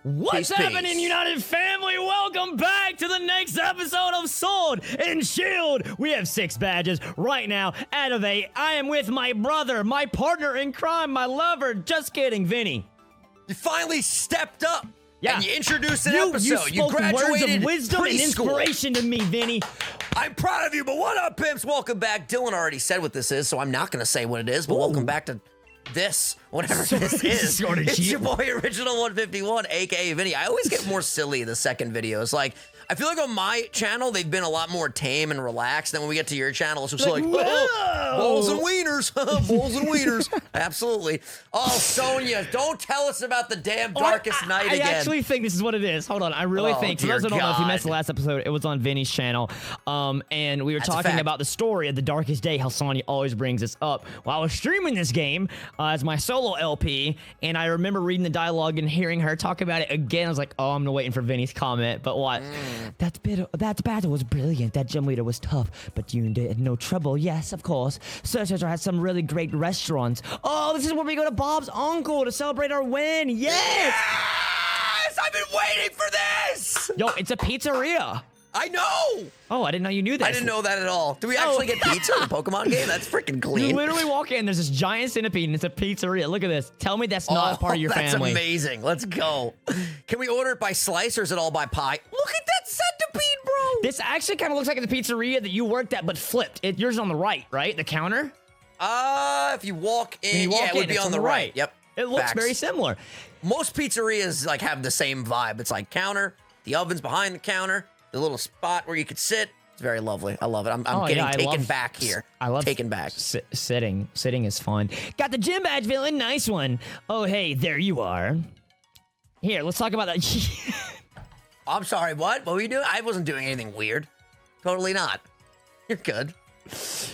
What's happening, United family? Welcome back to the next episode of Sword and Shield. We have 6 badges right now out of 8. I am with my brother, my partner in crime, my lover. Just kidding, Vinny. You finally stepped up. Yeah. And you introduced an episode. You spoke graduated words of wisdom and preschool. inspiration to me, Vinny. I'm proud of you, but what up, pimps? Welcome back. Dylan already said what this is, so I'm not going to say what it is, but welcome back to this, whatever this is. It's your boy, Original 151, a.k.a. Vinny. I always get more silly in the second videos. Like, I feel like on my channel, they've been a lot more tame and relaxed. Then when we get to your channel, it's just like balls and wieners. Balls and wieners. Absolutely. Oh, Sonia, don't tell us about the damn darkest night again. I actually think this is what it is. Hold on. I really think. For those who don't know, if you missed the last episode, it was on Vinny's channel. And we were talking about the story of the darkest day, how Sonya always brings this up. While I was streaming this game as my solo LP, and I remember reading the dialogue and hearing her talk about it again. I was like, oh, I'm waiting for Vinny's comment. But what? That battle was brilliant. That gym leader was tough, but you did no trouble. Yes, of course. Surchanger has some really great restaurants. Oh, this is where we go to Bob's uncle to celebrate our win. Yes! Yes! I've been waiting for this! Yo, it's a pizzeria. I know! Oh, I didn't know you knew that. I didn't know that at all. Do we actually get pizza in the Pokemon game? That's freaking clean. You literally walk in, there's this giant centipede, and it's a pizzeria. Look at this. Tell me that's not a part of your family. That's amazing. Let's go. Can we order it by slice, or is it all by pie? Look at that centipede, bro! This actually kind of looks like the pizzeria that you worked at, but flipped. Yours is on the right, right? The counter? If you walk in, it would be on the right. Yep. It looks very similar. Most pizzerias like have the same vibe. It's like counter, the oven's behind the counter, the little spot where you could sit. It's very lovely. I love it. I'm getting taken back here. I love taken back. Sitting. Sitting is fun. Got the gym badge, villain. Nice one. Oh, hey, there you are. Here, let's talk about that. I'm sorry, what? What were you doing? I wasn't doing anything weird. Totally not. You're good.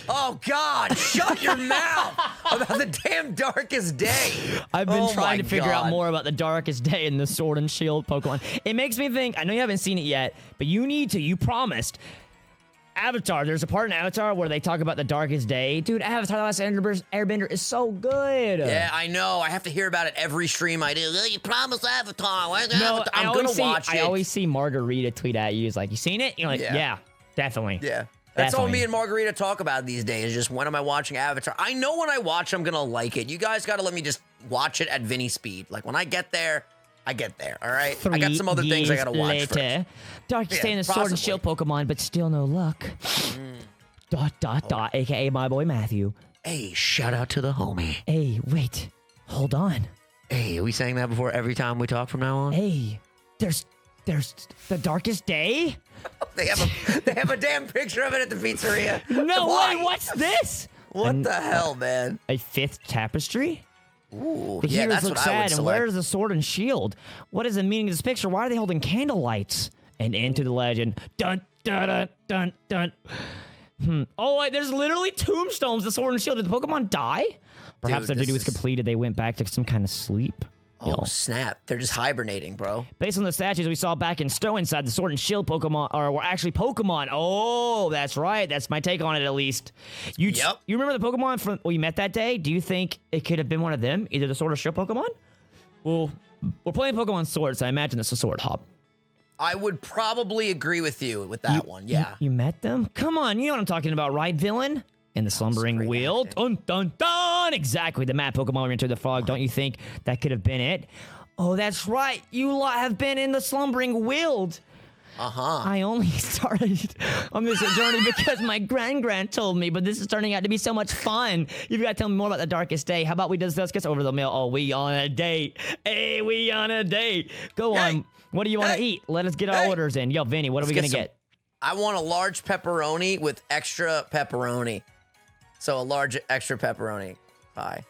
Oh, God, shut your mouth about the damn darkest day. I've been trying to figure out more about the darkest day in the Sword and Shield Pokemon. It makes me think, I know you haven't seen it yet, but you promised. Avatar, there's a part in Avatar where they talk about the darkest day. Dude, Avatar The Last Airbender is so good. Yeah, I know. I have to hear about it every stream I do. You promised Avatar. Where's Avatar? I'm going to watch it. I always see Margarita tweet at you. He's like, you seen it? You're like, yeah definitely. Yeah. That's all me and Margarita talk about these days, just when am I watching Avatar. I know when I watch, I'm going to like it. You guys got to let me just watch it at Vinny speed. Like, when I get there, I get there, all right? I got some other things I got to watch first. Darkest day in the Sword and Shield Pokemon, but still no luck. ... a.k.a. my boy Matthew. Hey, shout out to the homie. Hey, wait. Hold on. Hey, are we saying that before every time we talk from now on? Hey, there's the darkest day? They have a damn picture of it at the pizzeria. No way, what's this? What the hell, man? A 5th tapestry? Ooh, the heroes that's look what sad, I would and select. where's the sword and shield? What is the meaning of this picture? Why are they holding candle lights? And into the legend. Dun, dun, dun, dun, dun. Oh, wait, there's literally tombstones, the sword and shield. Did the Pokemon die? Perhaps their duty was completed. They went back to some kind of sleep. Oh, snap. They're just hibernating, bro. Based on the statues we saw back in Stowe Inside, the Sword and Shield Pokemon were actually Pokemon. Oh, that's right. That's my take on it, at least. You remember the Pokemon you met that day? Do you think it could have been one of them? Either the Sword or Shield Pokemon? Well, we're playing Pokemon Sword, so I imagine it's a Sword Hop. I would probably agree with you with that one, yeah. You met them? Come on, you know what I'm talking about, right, villain? In the slumbering wheel. Dun, dun, dun! Exactly, the mad Pokemon entered the fog. Don't you think that could have been it? Oh, that's right. You lot have been in the slumbering wield. I only started on this journey because my grand told me, but this is turning out to be so much fun. You've got to tell me more about the darkest day. How about we just get over the mail? Oh, we on a date. Hey, we on a date. Go on. What do you want to eat? Let us get our orders in. Yo, Vinny, what are we going to get? I want a large pepperoni with extra pepperoni. So a large extra pepperoni pie.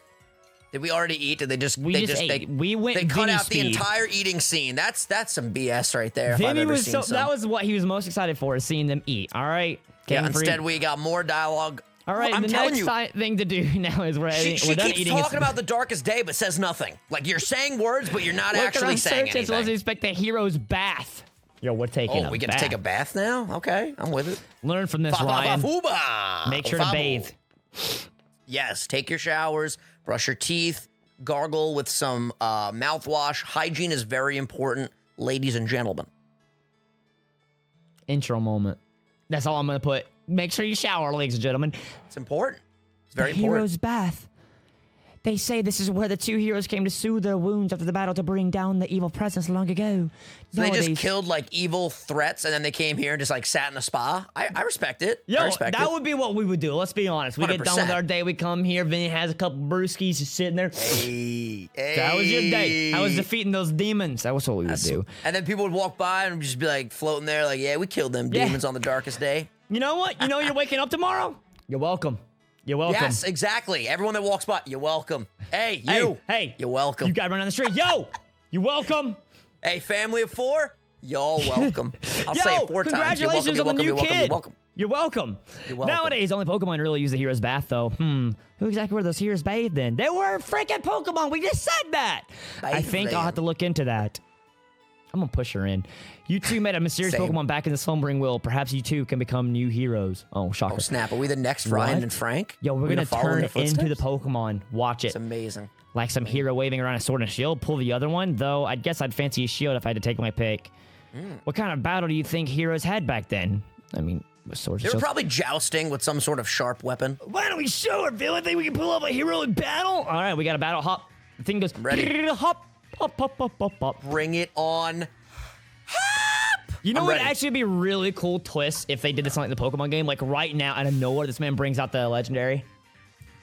Did we already eat? Did they just ate. They cut out the entire eating scene. That's some BS right there. Vinny was that was what he was most excited for, is seeing them eat. All right. Instead we got more dialogue. All right, the next thing to do now is we're done eating. She keeps talking about the darkest day, but says nothing. Like, you're saying words, but you're not actually saying anything. Let's expect the hero's bath. Yo, we're taking a bath. Oh, we get to take a bath now? Okay, I'm with it. Learn from this, Ryan. Make sure to bathe. Yes, take your showers, brush your teeth, gargle with some mouthwash. Hygiene is very important, ladies and gentlemen. Intro moment. That's all I'm going to put. Make sure you shower, ladies and gentlemen. It's important. It's very the important. Hero's bath. They say this is where the two heroes came to soothe their wounds after the battle to bring down the evil presence long ago. So they just killed like evil threats and then they came here and just like sat in a spa. I respect it. Yo, I respect that it. would be what we would do. Let's be honest. We get done with 100%. our day. We come here. Vinny has a couple brewskis just sitting there. Hey, That was your day. I was defeating those demons. That was what we would do. And then people would walk by and just be like floating there like, yeah, we killed them demons on the darkest day. You know what? You know you're waking up tomorrow? You're welcome. You're welcome. Yes, exactly. Everyone that walks by, you're welcome. Hey, you. Hey. You're welcome. You got to run down the street. Yo, you're welcome. Hey, family of 4, y'all welcome. I'll Yo, say it 4 times. You're welcome, congratulations you're on the welcome, new you're welcome, kid. you're welcome. You're welcome. You're welcome. Nowadays, only Pokemon really use the hero's bath, though. Who exactly were those heroes bathed in? They were freaking Pokemon. We just said that. I think I'll have to look into that. I'm going to push her in. You two met a mysterious Pokemon back in the slumbering will. Perhaps you two can become new heroes. Oh, shocker. Oh, snap. Are we the next Ryan and Frank? Yo, we're going to turn into the Pokemon. Watch it. It's amazing. Like some hero waving around a sword and a shield. Pull the other one, though I guess I'd fancy a shield if I had to take my pick. What kind of battle do you think heroes had back then? I mean, with swords and They were shields. probably jousting with some sort of sharp weapon. Why don't we show her, Bill? I think we can pull off a hero in battle. All right, we got a battle. Hop. The thing goes. Ready. Hop. Hop, hop, hop, hop, hop. Bring it on. You know I'm what would ready. actually be a really cool twist if they did this in like the Pokemon game? Like right now, out of nowhere, this man brings out the legendary.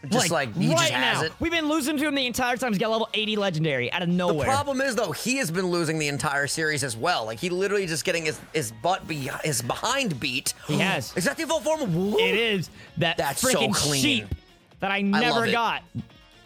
Just like he right just has now. it. We've been losing to him the entire time. He's got level 80 legendary out of nowhere. The problem is, though, he has been losing the entire series as well. Like, he literally just getting his behind beat. He has. Is that the evolved form? Woo! It is that That's so freaking clean. sheep that I love never it. got.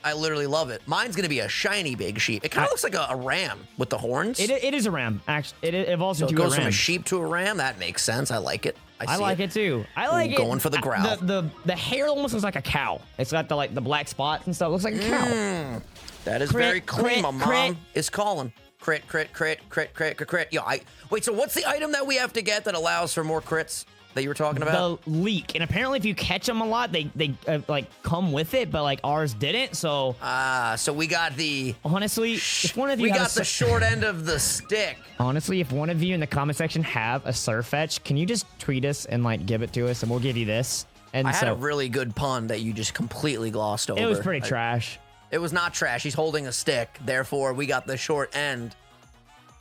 I literally love it. Mine's going to be a shiny big sheep. It kind of looks like a ram with the horns. It is a ram. Actually, it evolves so it into a goes ram. from a sheep to a ram. That makes sense. I like it. I like it too. I like it. Going for the growl. The hair almost looks like a cow. It's got the black spots and stuff. It looks like a cow. That is Crit, very clean. crit, My mom crit. is calling. Crit, crit, crit, crit, crit, crit, crit. Yo, wait, so what's the item that we have to get that allows for more crits that you were talking about? The leak, and apparently if you catch them a lot, they like come with it, but like ours didn't. So So we got the... honestly, if one of you We got has the short end of the stick. honestly, if one of you in the comment section have a Surfetch, can you just tweet us and like give it to us, and we'll give you this. And I had so a really good pun that you just completely glossed over. it was pretty trash. It was not trash. He's holding a stick. Therefore, we got the short end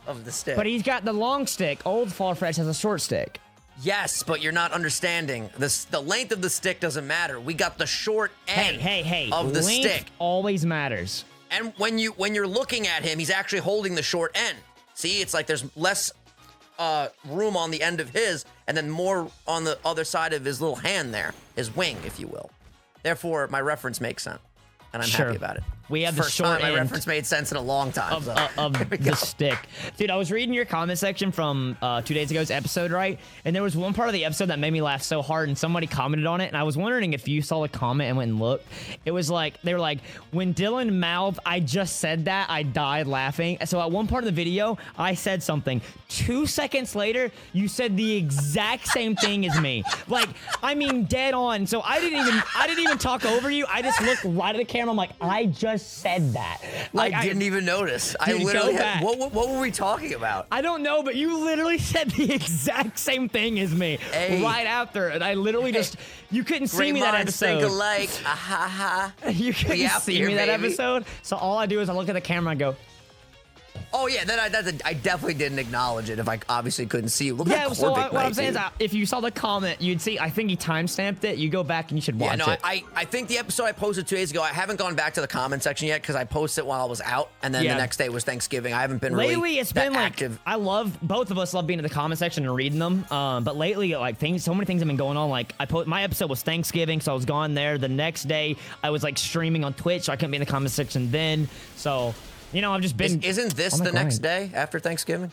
of the stick. But he's got the long stick. Old Farfetch has a short stick. Yes, but you're not understanding. The length of the stick doesn't matter. We got the short end Hey. of the Length stick. always matters. And when you're looking at him, he's actually holding the short end. See, it's like there's less room on the end of his, and then more on the other side of his little hand there, his wing, if you will. Therefore, my reference makes sense, and I'm Sure. happy about it. We have the First short time my end reference made sense in a long time. of, so. of There we the go. stick. Dude, I was reading your comment section from 2 days ago's episode, right? And there was one part of the episode that made me laugh so hard, and somebody commented on it, and I was wondering if you saw the comment and went and looked. It was like, they were like, when Dylan mouthed, I just said that, I died laughing. So at one part of the video, I said something. 2 seconds later, you said the exact same thing as me. Like, I mean, dead on. So I didn't even talk over you. I just looked right at the camera. I'm like, I just said that. Like, I didn't even notice. I Dude, go literally back. what were we talking about? I don't know, but you literally said the exact same thing as me right after, and I literally just you couldn't see me that minds think episode. alike. Ah, ha, ha. You couldn't We out see here, me that baby. episode, so all I do is I look at the camera and go, Oh yeah, I definitely didn't acknowledge it if I obviously couldn't see you. Look yeah. at So Corbett what I'm Knight, saying is, dude. if you saw the comment, you'd see. I think he timestamped it. You go back and you should watch Yeah, no, it. I think the episode I posted 2 days ago, I haven't gone back to the comment section yet because I posted it while I was out, and then Yeah. the next day was Thanksgiving. I haven't been Lately, really it's that been like active. I love both of us love being in the comment section and reading them. But lately, like so many things have been going on. Like my episode was Thanksgiving, so I was gone there. The next day, I was like streaming on Twitch, so I couldn't be in the comment section then. So I've just been. Isn't this on the next grind. day after Thanksgiving?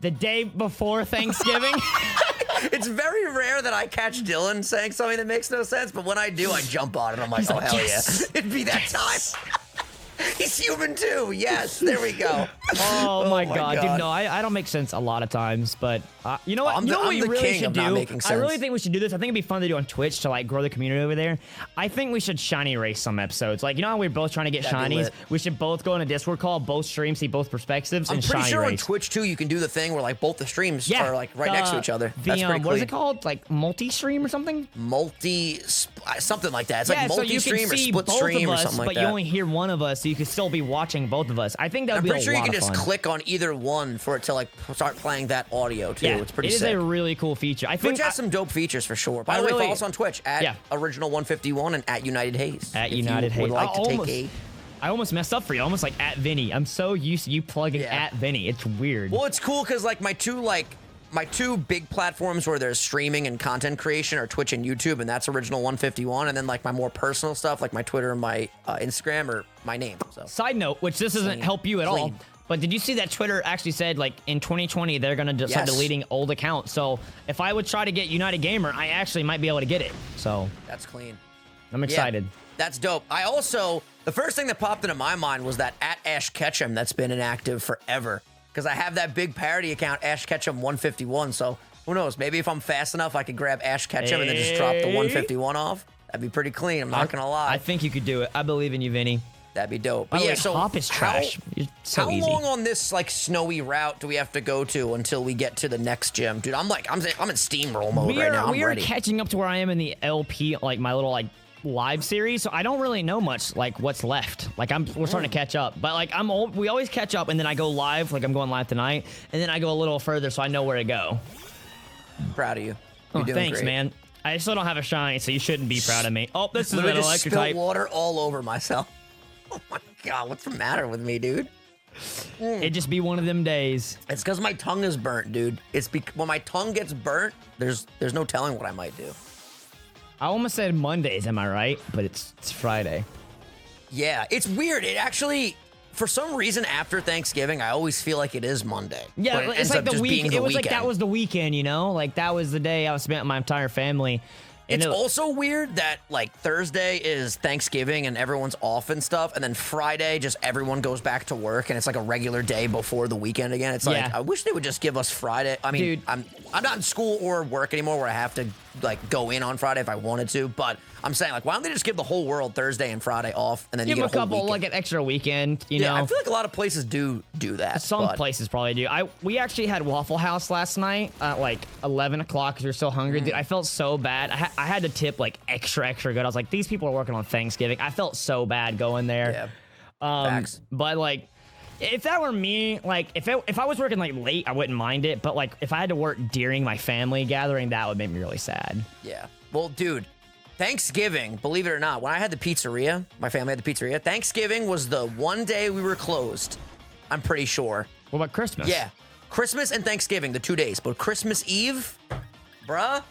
The day before Thanksgiving. It's very rare that I catch Dylan saying something that makes no sense, but when I do, I jump on it. I'm like, He's oh, like, hell yes. yeah. It'd be that time. He's human too. Yes, there we go. Oh my god, dude! No, I don't make sense a lot of times, but you know what? I'm what we the really king should of do? not making sense. I really think we should do this. I think it'd be fun to do on Twitch to like grow the community over there. I think we should shiny race some episodes. Like, you know how we're both trying to get shinies? We should both go on a Discord call, both stream, see both perspectives, and shiny race. I'm pretty sure on Twitch too, you can do the thing where like both the streams are like right next to each other. That's pretty what is it called? Like multi-stream or something? Something like that. It's like multi-stream or split stream or something like that. But you only hear one of us, so you can still be watching both of us. I think that would be a lot of fun. I'm pretty sure you can just click on either one for it to like start playing that audio too. Yeah, it's pretty sick. It is a really cool feature. I think Twitch has some dope features for sure. By the way, follow us on Twitch at Original151 and at United Haze. At United Haze. Would like to take a... I almost messed up for you. Almost like at Vinny. I'm so used to you plugging at Vinny. It's weird. Well, it's cool because like my two big platforms where there's streaming and content creation are Twitch and YouTube, and that's Original 151. And then like my more personal stuff, like my Twitter and my Instagram, are my name. So. Side note, which this doesn't help you at all, but did you see that Twitter actually said like in 2020 they're gonna start deleting old accounts? So if I would try to get UnitedGamer, I actually might be able to get it. So that's clean. I'm excited. Yeah, that's dope. I also, the first thing that popped into my mind was that at Ash Ketchum that's been inactive forever. Because I have that big parody account, Ash Ketchum 151. So who knows? Maybe if I'm fast enough, I could grab Ash Ketchum and then just drop the 151 off. That'd be pretty clean. I'm not gonna lie. I think you could do it. I believe in you, Vinny. That'd be dope. But yeah, so Hop is trash. How long on this like snowy route do we have to go to until we get to the next gym, dude? I'm in steamroll mode right now. We are catching up to where I am in the LP, like my little like live series, so I don't really know much like what's left. Like we're starting to catch up, but like we always catch up, and then I go live. Like I'm going live tonight, and then I go a little further, so I know where to go. Proud of you. You're doing thanks, great. Man. I still don't have a shine, so you shouldn't be proud of me. Oh, this is an electric type. Water all over myself. Oh my god, what's the matter with me, dude? It'd just be one of them days. It's because my tongue is burnt, dude. When my tongue gets burnt, there's no telling what I might do. I almost said Mondays, am I right? But it's Friday. Yeah, it's weird. It actually, for some reason, after Thanksgiving, I always feel like it is Monday. Yeah, it's like the week. It was like that was the weekend, you know? Like that was the day I was spent with my entire family. It's also weird that like Thursday is Thanksgiving and everyone's off and stuff, and then Friday just everyone goes back to work and it's like a regular day before the weekend again. It's like I wish they would just give us Friday. I mean, dude, I'm not in school or work anymore where I have to like go in on Friday if I wanted to, but I'm saying like why don't they just give the whole world Thursday and Friday off and then you get a couple weekend. Like an extra weekend, you know? I feel like a lot of places do that. Some places probably do. We actually had Waffle House last night at like 11 o'clock because we were so hungry. Dude, I felt so bad. I had to tip like extra good. I was like, these people are working on Thanksgiving. I felt so bad going there. Yeah. Facts. But like, if that were me, like if I was working like late, I wouldn't mind it. But like if I had to work during my family gathering, that would make me really sad. Yeah. Well, dude, Thanksgiving, believe it or not, when I had the pizzeria, my family had the pizzeria, Thanksgiving was the one day we were closed. I'm pretty sure. What about Christmas? Yeah. Christmas and Thanksgiving, the 2 days. But Christmas Eve, bruh,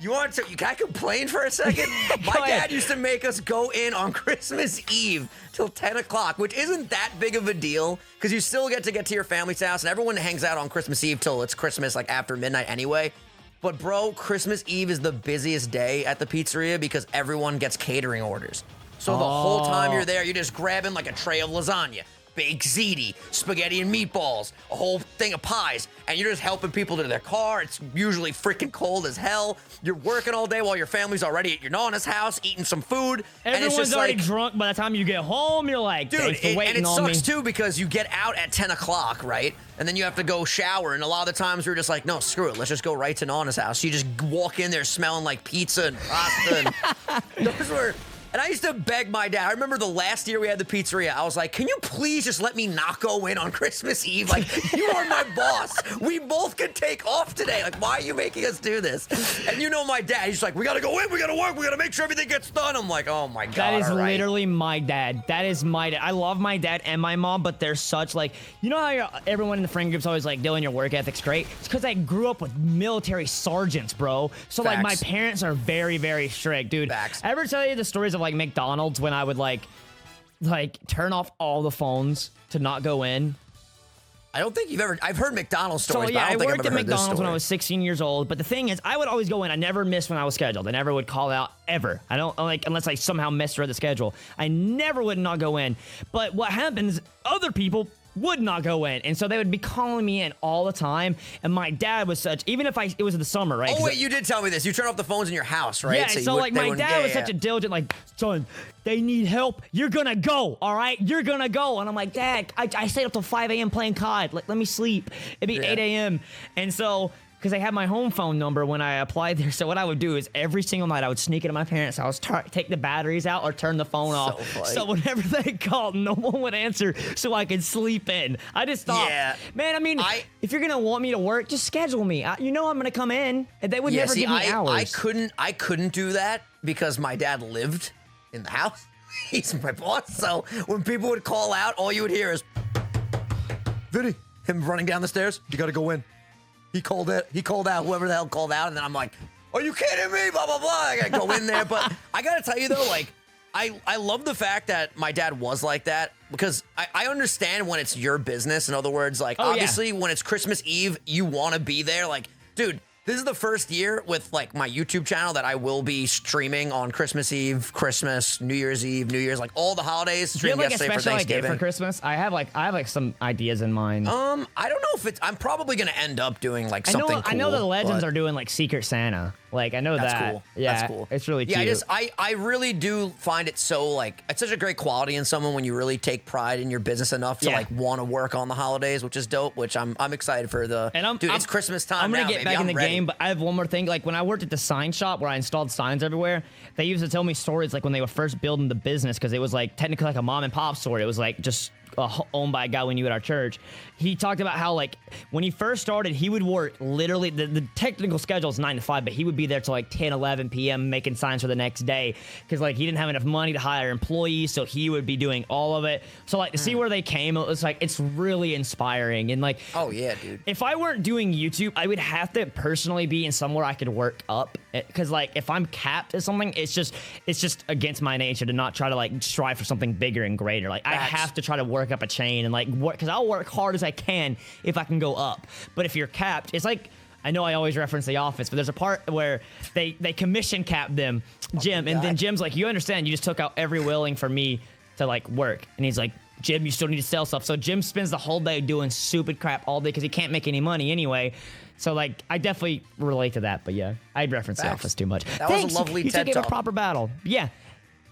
can I complain for a second? My dad used to make us go in on Christmas Eve till 10 o'clock, which isn't that big of a deal because you still get to your family's house and everyone hangs out on Christmas Eve till it's Christmas, like after midnight anyway. But bro, Christmas Eve is the busiest day at the pizzeria because everyone gets catering orders. So the whole time you're there, you're just grabbing like a tray of lasagna, baked ziti, spaghetti and meatballs, a whole thing of pies, and you're just helping people to their car. It's usually freaking cold as hell. You're working all day while your family's already at your Nana's house eating some food. Everyone's already drunk by the time you get home. You're like, dude, thanks for waiting on me. And it sucks too because you get out at 10 o'clock, right? And then you have to go shower. And a lot of the times we're just like, no, screw it. Let's just go right to Nana's house. You just walk in there smelling like pizza and pasta. And those were... And I used to beg my dad. I remember the last year we had the pizzeria. I was like, can you please just let me not go in on Christmas Eve? Like, you are my boss. We both can take off today. Like, why are you making us do this? And you know my dad. He's like, we got to go in. We got to work. We got to make sure everything gets done. I'm like, oh, my God. That is literally my dad. That is my dad. I love my dad and my mom, but they're such like, you know how everyone in the friend group's always like, Dylan, your work ethic's great? It's because I grew up with military sergeants, bro. So, like, my parents are very, very strict, dude. Facts. Ever tell you the stories of, like, McDonald's when I would like turn off all the phones to not go in? I don't think you've ever... I've heard McDonald's stories, so, yeah, but I don't think I've worked ever at heard this McDonald's story. when I was 16 years old, but the thing is, I would always go in. I never missed when I was scheduled. I never would call out, ever. I don't, like, unless I somehow misread the schedule. I never would not go in. But what happens, other people would not go in. And so they would be calling me in all the time. And my dad was such, even if it was in the summer, right? Oh, wait, you did tell me this. You turn off the phones in your house, right? Yeah, so like my dad was such a diligent, like, son, they need help. You're gonna go, all right? You're gonna go. And I'm like, Dad, I stayed up till 5 a.m. playing COD. Like, let me sleep. It'd be 8 a.m. And so, because they had my home phone number when I applied there. So what I would do is every single night I would sneak into my parents' house, take the batteries out or turn the phone off. So whenever they called, no one would answer so I could sleep in. I just thought, man, I mean, if you're going to want me to work, just schedule me. You know I'm going to come in. And they would never give me hours. I couldn't do that because my dad lived in the house. He's my boss. So when people would call out, all you would hear is, Vinny, him running down the stairs. You got to go in. He called out, whoever the hell called out, and then I'm like, are you kidding me? Blah, blah, blah. I gotta go in there. But I gotta tell you though, like, I love the fact that my dad was like that because I understand when it's your business. In other words, like, obviously when it's Christmas Eve, you wanna be there. Like, dude, this is the first year with like my YouTube channel that I will be streaming on Christmas Eve, Christmas, New Year's Eve, New Year's, like all the holidays. Do you have like a special idea for Christmas? I have like some ideas in mind. I don't know if it's. I'm probably gonna end up doing like something cool. I know the Legends are doing like Secret Santa. Like I know that's that. Cool. Yeah, that's cool. It's really cute. Yeah, I really do find it so like it's such a great quality in someone when you really take pride in your business enough to like want to work on the holidays, which is dope. Which I'm excited for the. And dude, it's Christmas time. I'm gonna get back in the ready. game, but I have one more thing. Like when I worked at the sign shop where I installed signs everywhere, they used to tell me stories like when they were first building the business because it was like technically like a mom and pop store. It was like just owned by a guy we knew at our church. He talked about how like when he first started, he would work literally the technical schedule is 9 to 5, but he would be there till like 10, 11 p.m. making signs for the next day because like he didn't have enough money to hire employees, so he would be doing all of it. So like to see where they came, it was like it's really inspiring and like oh yeah, dude. If I weren't doing YouTube, I would have to personally be in somewhere I could work up because like if I'm capped at something, it's just against my nature to not try to like strive for something bigger and greater. Like I have to try to work up a chain and like work because I'll work hard as I can if I can go up. But if you're capped, it's like I know I always reference The Office, but there's a part where they commission cap them, Jim, and then Jim's like, you understand, you just took out every willing for me to like work, and he's like, Jim, you still need to sell stuff. So Jim spends the whole day doing stupid crap all day because he can't make any money anyway. So like I definitely relate to that. But yeah, I'd reference The Office too much. That was a lovely TED Talk. Talk. A proper battle. Yeah,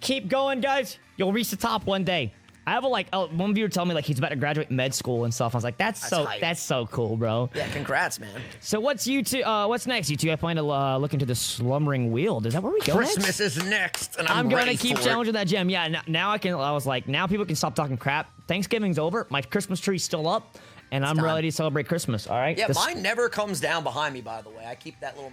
keep going, guys. You'll reach the top one day. I have one viewer tell me like he's about to graduate med school and stuff. I was like, that's so cool, bro. Yeah, congrats, man. So what's what's next? You two, I plan to look into the slumbering wheel. Is that where we go? Christmas is next, and I'm going to keep challenging that gem. Yeah, now I was like, now people can stop talking crap. Thanksgiving's over. My Christmas tree's still up, and I'm ready to celebrate Christmas. All right. Yeah, mine never comes down behind me. By the way, I keep that little.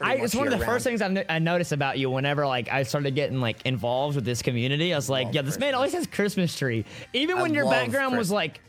It's one of the first things I noticed about you whenever like I started getting like involved with this community. I was like, yeah, this man always has Christmas tree. Even when your background was like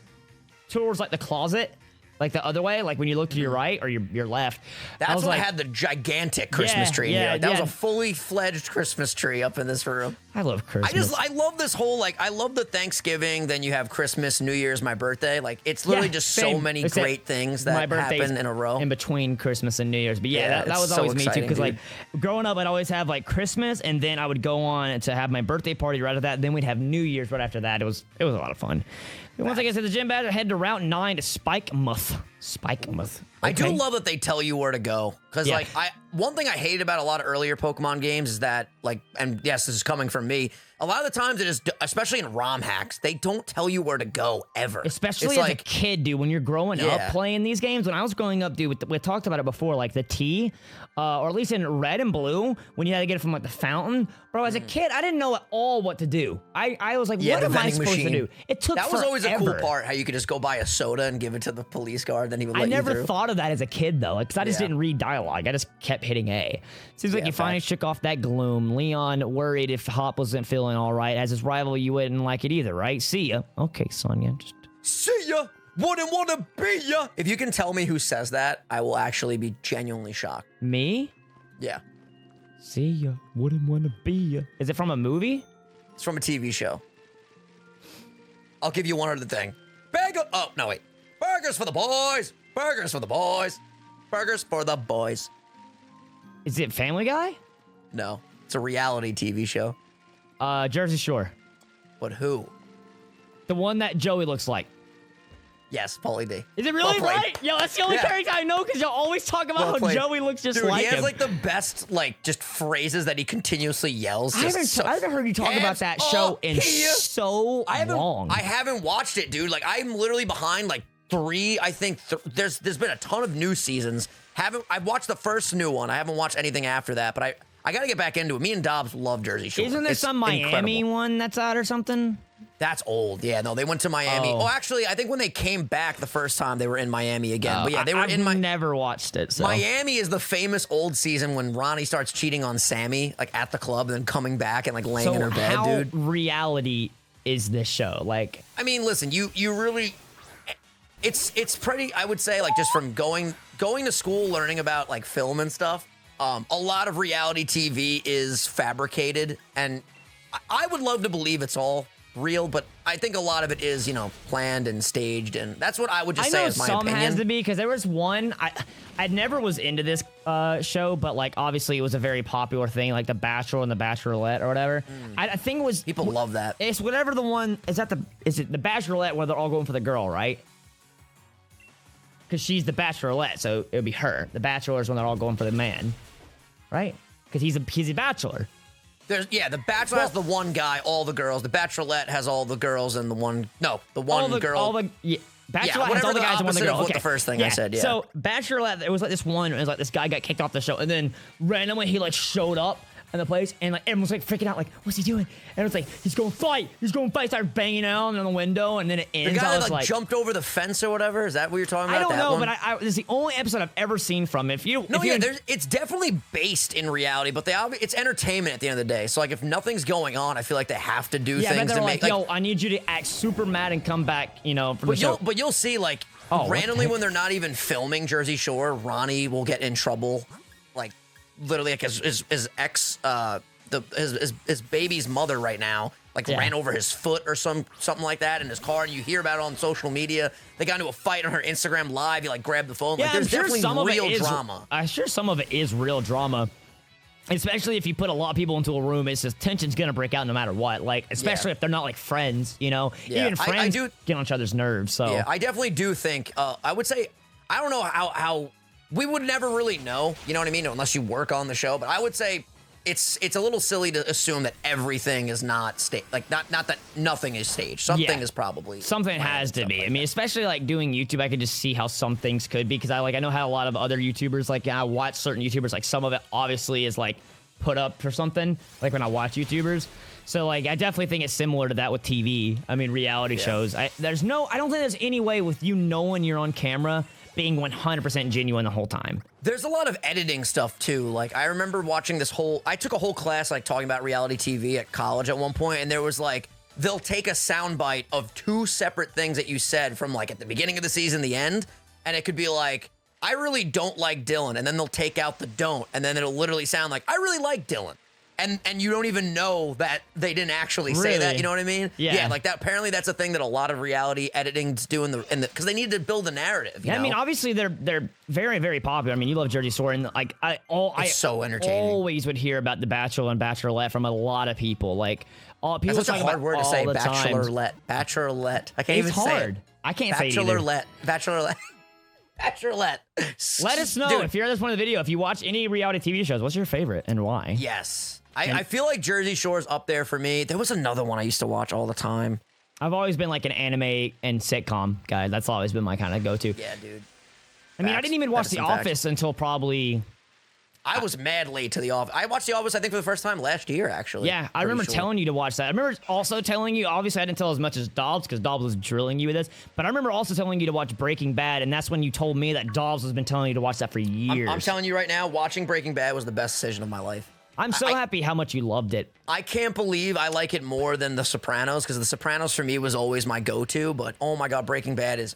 towards like the closet, like the other way, like when you look to your right or your left. That's when I had the gigantic Christmas tree here. That was a fully fledged Christmas tree up in this room. I love Christmas. I love this whole like I love the Thanksgiving, then you have Christmas, New Year's, my birthday. Like it's literally just so many great things that happen in a row. In between Christmas and New Year's. But yeah, that was always me too. Because like growing up, I'd always have like Christmas and then I would go on to have my birthday party right after that. Then we'd have New Year's right after that. It was a lot of fun. Once I get to the gym badge, I head to Route 9 to Spikemuth. Okay. I do love that they tell you where to go. Because, one thing I hated about a lot of earlier Pokemon games is that, like, and yes, this is coming from me, a lot of the times it is, especially in ROM hacks, they don't tell you where to go ever. Especially as a kid, dude, when you're growing up playing these games. When I was growing up, dude, we talked about it before, like the T, or at least in Red and Blue, when you had to get it from like the fountain. Bro, as a kid, I didn't know at all what to do. I was like, what am I supposed to do? It took That was always a cool part, how you could just go buy a soda and give it to the police guard, then he would let you through. I never thought of that as a kid, though, because I just didn't read dialogue. I just kept hitting A. Seems like you finally shook off that gloom. Leon worried if Hop wasn't feeling all right. As his rival, you wouldn't like it either, right? See ya. Okay, Sonya. See ya. Wouldn't want to be ya. If you can tell me who says that, I will actually be genuinely shocked. Me? Yeah. See ya. Wouldn't want to be ya. Is it from a movie? It's from a TV show. I'll give you one other thing. Bagel. Oh, no, wait. Burgers for the boys. Burgers for the boys. Burgers for the boys. Is it Family Guy? No. It's a reality TV show. Jersey Shore. But who? The one that Joey looks like. Yes, Paulie D. Is it really Well right? Yo, that's the only character I know because y'all always talk about how Joey looks just Dude, like he has him. like the best just phrases that he continuously yells. I haven't heard you talk about that show in so long. I haven't watched it, dude. Like I'm literally behind like 3. I think there's been a ton of new seasons. I've watched the first new one. I haven't watched anything after that, but I got to get back into it. Me and Dobbs love Jersey Shore. Isn't there some Miami one that's out or something? That's old. Yeah, no, they went to Miami. Oh, actually, I think when they came back the first time, they were in Miami again. But yeah, they were in Miami. I've never watched it. So. Miami is the famous old season when Ronnie starts cheating on Sammy, like at the club, and then coming back and like laying in her bed, how dude. reality is this show? Like, I mean, listen, you really, it's pretty. I would say like just from going to school, learning about like film and stuff. A lot of reality TV is fabricated, and I would love to believe it's all real, but I think a lot of it is, planned and staged, and that's what I would just say is my opinion. I know some has to be, because there was one, I never was into this show, but like obviously it was a very popular thing, like The Bachelor and The Bachelorette or whatever. I think it was... People love that. It's whatever the one, is it The Bachelorette where they're all going for the girl, right? Because she's the Bachelorette, so it would be her. The Bachelor is when they're all going for the man, right? Because he's a bachelor. The Bachelor has the one guy, all the girls. The Bachelorette has all the girls and the one girl. Bachelor has all the guys and one the girl. What the first thing I said, yeah. So Bachelorette, it was like this one. It was like this guy got kicked off the show, and then randomly he like showed up in the place, and like everyone's like freaking out, like, what's he doing? And it's like, he's going to fight. Started banging out on the window, and then it ends. The guy that like jumped over the fence or whatever. Is that what you're talking about? I don't know, but this is the only episode I've ever seen from it. It's definitely based in reality, but it's entertainment at the end of the day. So like, if nothing's going on, I feel like they have to do things to make. Yo, I need you to act super mad and come back, from the show. But you'll see, like, randomly when they're not even filming Jersey Shore, Ronnie will get in trouble, like literally, like his ex. His baby's mother right now, like ran over his foot or something like that in his car, and you hear about it on social media. They got into a fight on her Instagram Live. He like grabbed the phone. Yeah, like, there's definitely real drama. I'm sure some of it is real drama, especially if you put a lot of people into a room. It's just tension's gonna break out no matter what. Like especially if they're not like friends, Even friends get on each other's nerves. So yeah, I definitely do think. I would say I don't know how we would never really know. You know what I mean? Unless you work on the show, but I would say. It's a little silly to assume that everything is not staged. Like not that nothing is staged. Something is probably something has to be. I mean, especially like doing YouTube, I could just see how some things could be because I know how a lot of other YouTubers I watch certain YouTubers like some of it obviously is like put up for something. Like when I watch YouTubers, so like I definitely think it's similar to that with TV. I mean, reality shows. I don't think there's any way with you knowing you're on camera being 100% genuine the whole time. There's a lot of editing stuff too. Like I remember watching I took a whole class like talking about reality TV at college at one point, and there was like they'll take a soundbite of 2 separate things that you said from like at the beginning of the season, the end, and it could be like, I really don't like Dylan, and then they'll take out the don't, and then it'll literally sound like I really like Dylan. And you don't even know that they didn't actually say that. You know what I mean? Yeah. Like that. Apparently, that's a thing that a lot of reality editing's do because they need to build a narrative. I mean, obviously they're very, very popular. I mean, you love Jersey Shore, and like it's so entertaining. Always would hear about The Bachelor and Bachelorette from a lot of people. Like all people. That's such a hard word to say. Bachelorette. Bachelorette. I can't even say it. Hard. I can't say it either. Bachelorette. Bachelorette. Let us know if you're at this point of the video. If you watch any reality TV shows, what's your favorite and why? Yes. I feel like Jersey Shore's up there for me. There was another one I used to watch all the time. I've always been like an anime and sitcom guy. That's always been my kind of go-to. Yeah, dude. I mean, I didn't even watch The Office until probably... I was mad late to The Office. I watched The Office, I think, for the first time last year, actually. Yeah, I remember telling you to watch that. I remember also telling you, obviously I didn't tell as much as Dobbs, because Dobbs was drilling you with this, but I remember also telling you to watch Breaking Bad, and that's when you told me that Dobbs has been telling you to watch that for years. I'm telling you right now, watching Breaking Bad was the best decision of my life. I'm so happy how much you loved it. I can't believe I like it more than The Sopranos, because The Sopranos for me was always my go-to, but oh my God, Breaking Bad is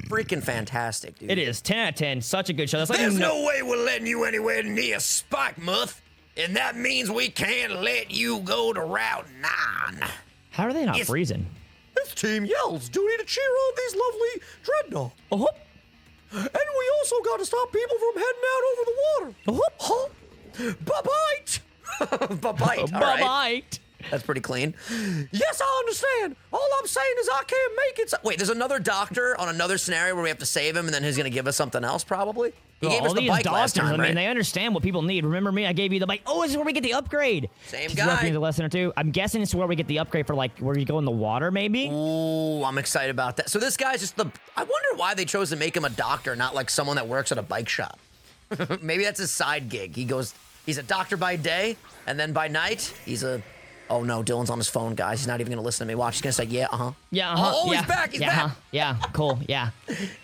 freaking fantastic, dude. It is. 10 out of 10. Such a good show. That's like There's no way we're letting you anywhere near Spike Muth, and that means we can't let you go to Route 9. How are they not freezing? This team yells duty to cheer on these lovely dreadnoughts. And we also got to stop people from heading out over the water. Bye-bye. Bye-bye. All right. That's pretty clean. Yes, I understand. All I'm saying is I can't make it. Wait, there's another doctor on another scenario where we have to save him, and then he's going to give us something else, probably? He gave us the bike last time, right? I mean, they understand what people need. Remember me? I gave you the bike. Oh, this is where we get the upgrade. Same Just guy. referencing the lesson or two. I'm guessing it's where we get the upgrade for, like, where you go in the water, maybe? Ooh, I'm excited about that. So this guy's just I wonder why they chose to make him a doctor, not like someone that works at a bike shop. Maybe that's his side gig. He's a doctor by day, and then by night, oh no, Dylan's on his phone, guys. He's not even gonna listen to me. Watch, he's gonna say, yeah, uh-huh. Yeah, uh-huh. Oh, he's back, he's back. Yeah, cool, yeah.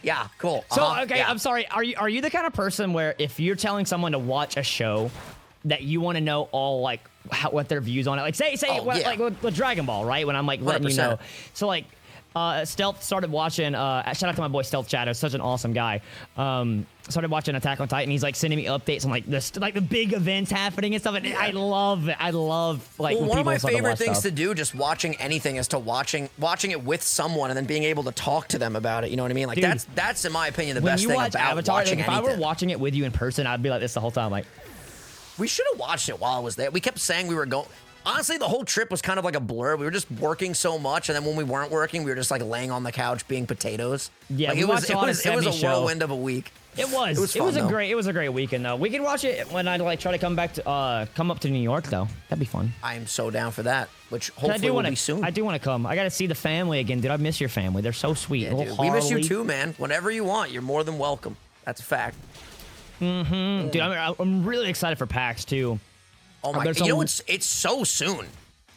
Yeah, cool. So, okay, yeah. I'm sorry. Are you the kind of person where if you're telling someone to watch a show that you want to know all, like, what their views on it? Like, say, like with Dragon Ball, right? When I'm, like, letting 100%. you know. So, like, Stealth started watching, shout out to my boy Stealth Shadow, such an awesome guy. Started watching Attack on Titan. He's like sending me updates on like the big events happening and stuff. And I love it. I love like when one of people my start to favorite watch things stuff. to do, just watching anything, is to watching it with someone and then being able to talk to them about it. You know what I mean? Like Dude, that's in my opinion the when best you thing watch about Avatar, watching like, if anything. I were watching it with you in person, I'd be like this the whole time. Like, we should have watched it while I was there. We kept saying we were going. Honestly, the whole trip was kind of like a blur. We were just working so much, and then when we weren't working, we were just like laying on the couch being potatoes. Yeah, like, we it was a show. whirlwind of a week. It was a great weekend though. We could watch it when I like try to come up to New York though. That'd be fun. I am so down for that, which hopefully will be soon. I do want to come. I got to see the family again, dude. I miss your family. They're so sweet. Yeah, dude, we miss you too, man. Whenever you want, you're more than welcome. That's a fact. Dude, I'm really excited for PAX too. Oh my! You know, it's so soon.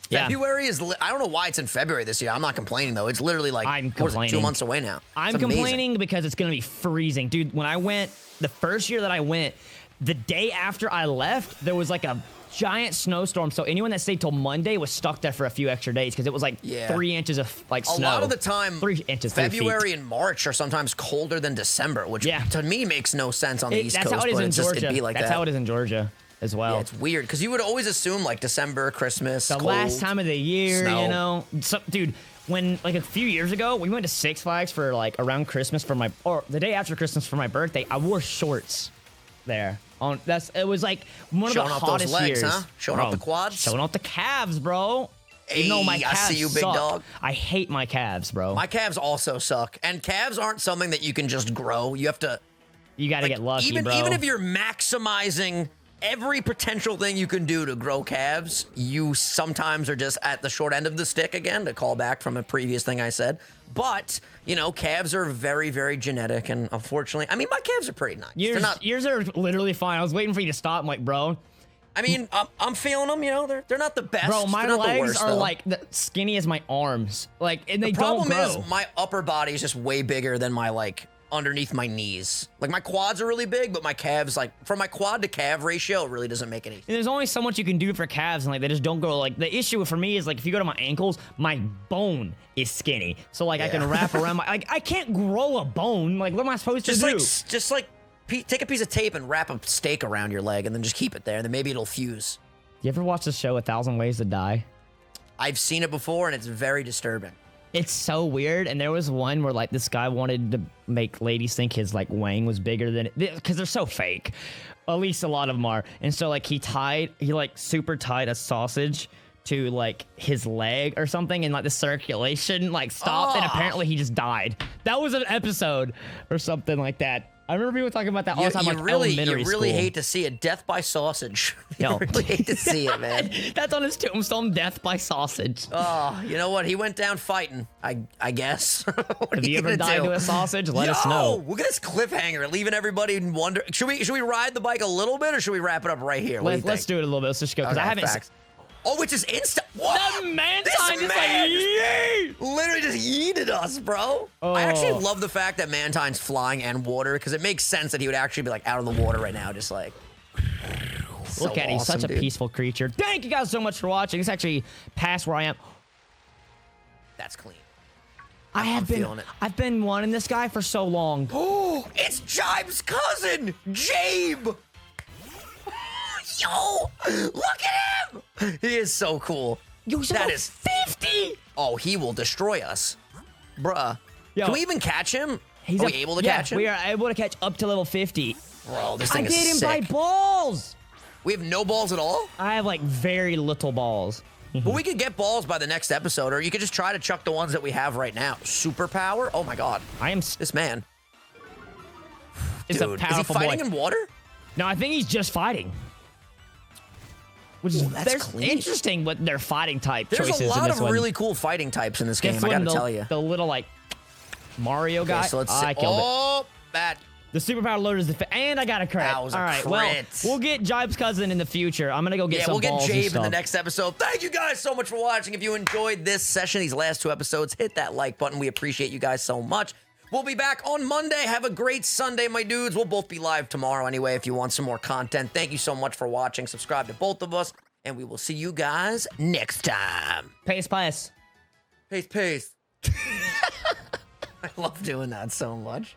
Yeah. February is. I don't know why it's in February this year. I'm not complaining though. It's literally like I'm complaining. 2 months away now. I'm complaining because it's gonna be freezing, dude. When I went the first year that I went, the day after I left, there was like a giant snowstorm. So anyone that stayed till Monday was stuck there for a few extra days because it was like 3 inches of like snow. A lot of the time, 3 inches. February and March are sometimes colder than December, which to me makes no sense on the East Coast. That's how it is in Georgia. It'd be like that's how it is in Georgia as well. Yeah, it's weird because you would always assume like December, Christmas, the cold, last time of the year, snow. you know. So, dude, when like a few years ago, we went to Six Flags for like around Christmas or the day after Christmas for my birthday. I wore shorts there. It was like one of the hottest those legs, years. huh? Showing off the quads, showing off the calves, bro. Hey, Even though my calves I see you, big suck. dog. I hate my calves, bro. My calves also suck, and calves aren't something that you can just grow. You have to. You got to get lucky, bro. Even if you're maximizing every potential thing you can do to grow calves, you sometimes are just at the short end of the stick again, to call back from a previous thing I said. But, you know, calves are very, very genetic, and unfortunately, I mean, my calves are pretty nice. Yours are literally fine. I was waiting for you to stop. I'm like, bro. I mean, I'm feeling them, you know, they're not the best. Bro, my legs are though. like skinny as my arms. Like, and they the don't grow. problem is my upper body is just way bigger than my, like, underneath my knees. Like, my quads are really big, but my calves, like, from my quad to calf ratio, it really doesn't make any sense. And there's only so much you can do for calves, and like they just don't grow. Like, the issue for me is like if you go to my ankles, my bone is skinny. So like I can wrap around my I can't grow a bone. Like, what am I supposed to do? Just like take a piece of tape and wrap a stake around your leg and then just keep it there, and then maybe it'll fuse. You ever watch the show 1,000 Ways to Die? I've seen it before, and it's very disturbing. It's so weird. And there was one where like this guy wanted to make ladies think his like wang was bigger than it, because they're so fake. At least a lot of them are. And so like he like super tied a sausage to like his leg or something, and like the circulation like stopped, and apparently he just died. That was an episode or something like that. I remember people talking about that all the time, like elementary You really hate to see it. Death by sausage. You really hate to see it, man. That's on his tombstone, death by sausage. Oh, you know what? He went down fighting, I guess. Have you ever died to a sausage? Let us know. Look at this cliffhanger, leaving everybody in wonder. Should we ride the bike a little bit, or should we wrap it up right here? Let's do it a little bit. Let's just go, because I haven't... Oh, it's just instant. What? That man just like, yeet! Literally just yeeted us, bro. Oh. I actually love the fact that Mantine's flying and water, because it makes sense that he would actually be like out of the water right now, just like. Look at him, he's such a peaceful creature. Thank you guys so much for watching. It's actually past where I am. That's clean. I've been wanting this guy for so long. Oh, it's Jibe's cousin, Jabe. Yo, look at him! He is so cool. Yo, that is 50! Oh, he will destroy us. Bruh. Yo, can we even catch him? Are we able to catch him? We are able to catch up to level 50. Bro, this thing is sick. I did him by balls! We have no balls at all? I have, like, very little balls. But we could get balls by the next episode, or you could just try to chuck the ones that we have right now. Superpower? Oh my god. This man. It's Dude, a powerful is he fighting boy. in water? No, I think he's just fighting. Which is that's clean. interesting what their fighting type There's choices a lot in this of one. really cool fighting types in this game, This I one, gotta tell you. The little, like, Mario guy. So let's I killed it. Oh, bad. The superpower loader is and I got a crit. That was a All right, crit. well, we'll get Jibe's cousin in the future. I'm gonna go get some we'll get balls and Jabe in stuff. the next episode. Thank you guys so much for watching. If you enjoyed this session, these last 2 episodes, hit that like button. We appreciate you guys so much. We'll be back on Monday. Have a great Sunday, my dudes. We'll both be live tomorrow anyway if you want some more content. Thank you so much for watching. Subscribe to both of us, and we will see you guys next time. Pace. Peace. I love doing that so much.